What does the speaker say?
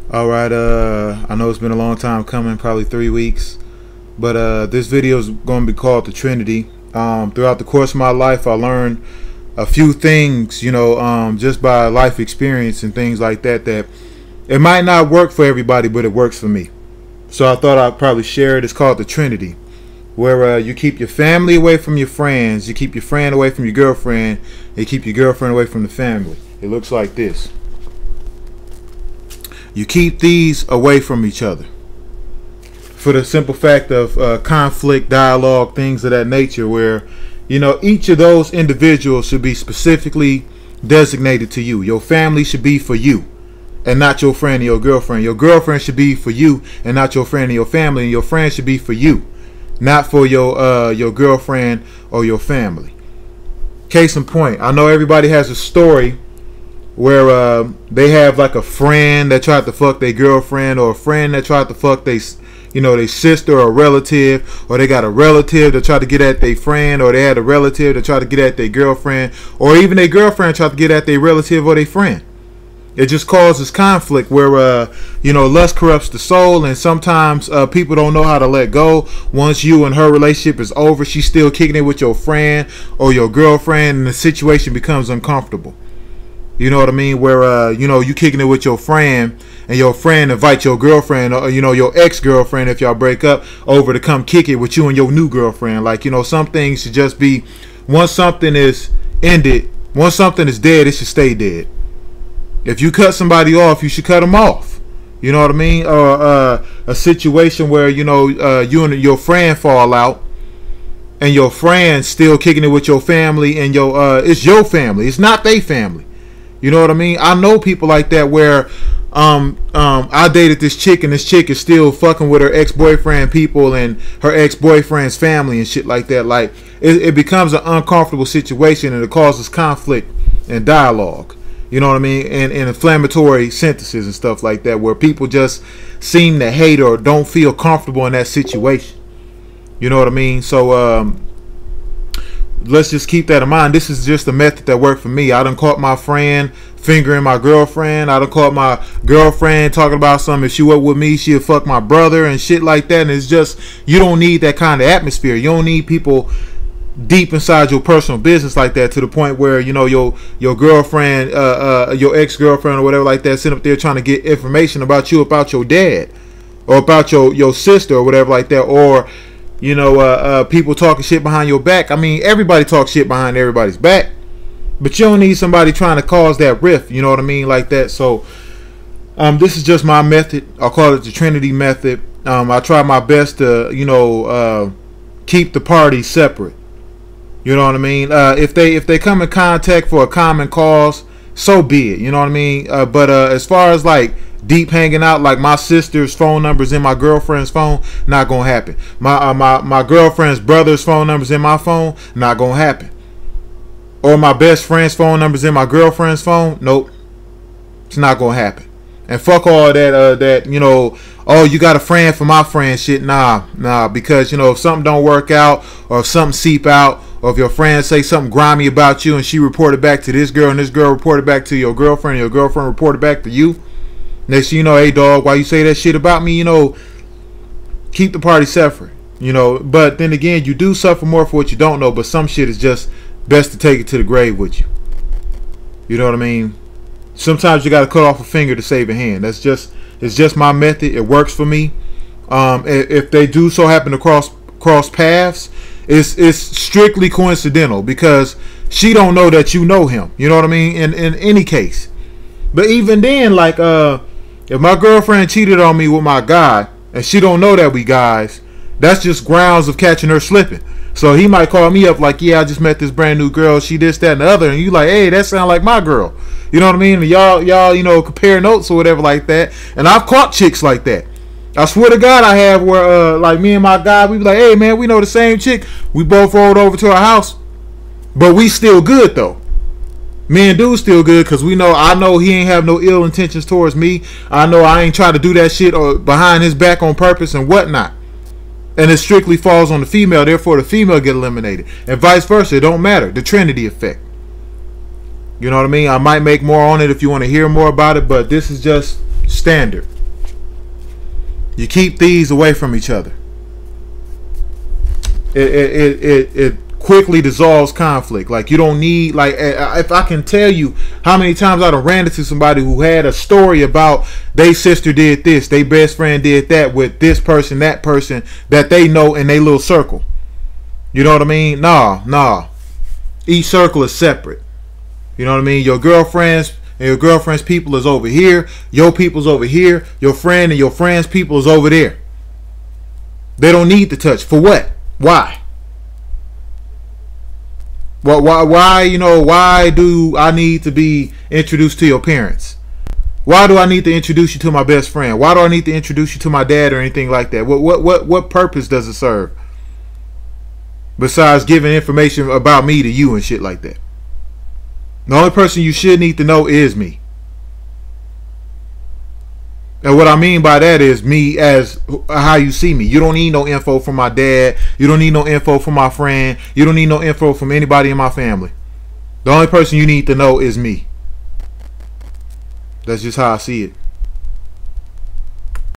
All right, I know it's been a long time coming, probably 3 weeks, but this video is going to be called the Trinity. Throughout the course of my life, I learned a few things, just by life experience and things like that, that it might not work for everybody, but it works for me. So I thought I'd probably share it. It's called the Trinity, where you keep your family away from your friends, you keep your friend away from your girlfriend, and you keep your girlfriend away from the family. It looks like this. You keep these away from each other for the simple fact of conflict, dialogue, things of that nature, where each of those individuals should be specifically designated to you. Your family should be for you and not your friend or your girlfriend. Your girlfriend should be for you and not your friend or your family. And your friend should be for you, not for your girlfriend or your family. Case in point, I know everybody has a story where they have like a friend that tried to fuck their girlfriend, or a friend that tried to fuck their sister or a relative, or they got a relative that tried to get at their friend, or they had a relative that tried to get at their girlfriend, or even their girlfriend tried to get at their relative or their friend. It just causes conflict where lust corrupts the soul, and sometimes people don't know how to let go. Once you and her relationship is over, she's still kicking it with your friend or your girlfriend, and the situation becomes uncomfortable. You know what I mean? Where you kicking it with your friend, and your friend invite your girlfriend, or your ex-girlfriend, if y'all break up, over to come kick it with you and your new girlfriend. Like, some things should just be, once something is ended, once something is dead, it should stay dead. If you cut somebody off, you should cut them off. You know what I mean? Or a situation where you and your friend fall out, and your friend still kicking it with your family, and it's your family, it's not their family. You know what I mean? I know people like that where I dated this chick, and this chick is still fucking with her ex-boyfriend people and her ex-boyfriend's family and shit like that. Like, it becomes an uncomfortable situation, and it causes conflict and dialogue. You know what I mean? And inflammatory sentences and stuff like that, where people just seem to hate or don't feel comfortable in that situation. You know what I mean? So let's just keep that in mind. This is just a method that worked for me. I done caught my friend fingering my girlfriend. I done caught my girlfriend talking about something. If she was with me, she'd fuck my brother and shit like that. And it's just, you don't need that kind of atmosphere. You don't need people deep inside your personal business like that, to the point where your girlfriend, your ex-girlfriend or whatever like that, sitting up there trying to get information about you, about your dad, or about your sister or whatever like that, or people talking shit behind your back. I mean, everybody talks shit behind everybody's back, but you don't need somebody trying to cause that rift, you know what I mean, like that. So this is just my method. I'll call it the Trinity method. I try my best to keep the parties separate. You know what I mean? If they come in contact for a common cause, so be it. You know what I mean? But as far as like deep hanging out, like my sister's phone number's in my girlfriend's phone, not gonna happen. My girlfriend's brother's phone number's in my phone, not gonna happen. Or my best friend's phone number's in my girlfriend's phone, nope, it's not gonna happen. And fuck all that oh, you got a friend for my friend shit. Nah, because if something don't work out, or if something seep out, or if your friend say something grimy about you and she reported back to this girl, and this girl reported back to your girlfriend, and your girlfriend reported back to you, next thing you know, hey dog, why you say that shit about me? Keep the party separate. But then again, you do suffer more for what you don't know, but some shit is just best to take it to the grave with you. You know what I mean? Sometimes you got to cut off a finger to save a hand. It's just my method. It works for me. If they do so happen to cross paths, it's strictly coincidental, because she don't know that you know him. You know what I mean? In any case. But even then, like if my girlfriend cheated on me with my guy, and she don't know that we guys, that's just grounds of catching her slipping. So he might call me up like, yeah, I just met this brand new girl, she this, that, and the other, and you like, hey, that sound like my girl. You know what I mean? And y'all compare notes or whatever like that. And I've caught chicks like that. I swear to God, I have, where like me and my guy, we be like, hey man, we know the same chick. We both rolled over to our house, but we still good though. Me and dude still good, because I know he ain't have no ill intentions towards me. I know I ain't try to do that shit or behind his back on purpose and whatnot. And it strictly falls on the female, therefore the female get eliminated. And vice versa, it don't matter. The Trinity effect. You know what I mean? I might make more on it if you want to hear more about it, but this is just standard. You keep these away from each other. It quickly dissolves conflict. Like, you don't need, like, if I can tell you how many times I've ran into somebody who had a story about they sister did this, they best friend did that with this person, that person that they know in their little circle. You know what I mean? Nah. Each circle is separate. You know what I mean? Your girlfriends and your girlfriend's people is over here. Your people's over here. Your friend and your friend's people is over there. They don't need to touch. For what? Why? Why, you know, why do I need to be introduced to your parents? Why do I need to introduce you to my best friend? Why do I need to introduce you to my dad or anything like that? What purpose does it serve? Besides giving information about me to you and shit like that. The only person you should need to know is me. And what I mean by that is me as how you see me. You don't need no info from my dad. You don't need no info from my friend. You don't need no info from anybody in my family. The only person you need to know is me. That's just how I see it.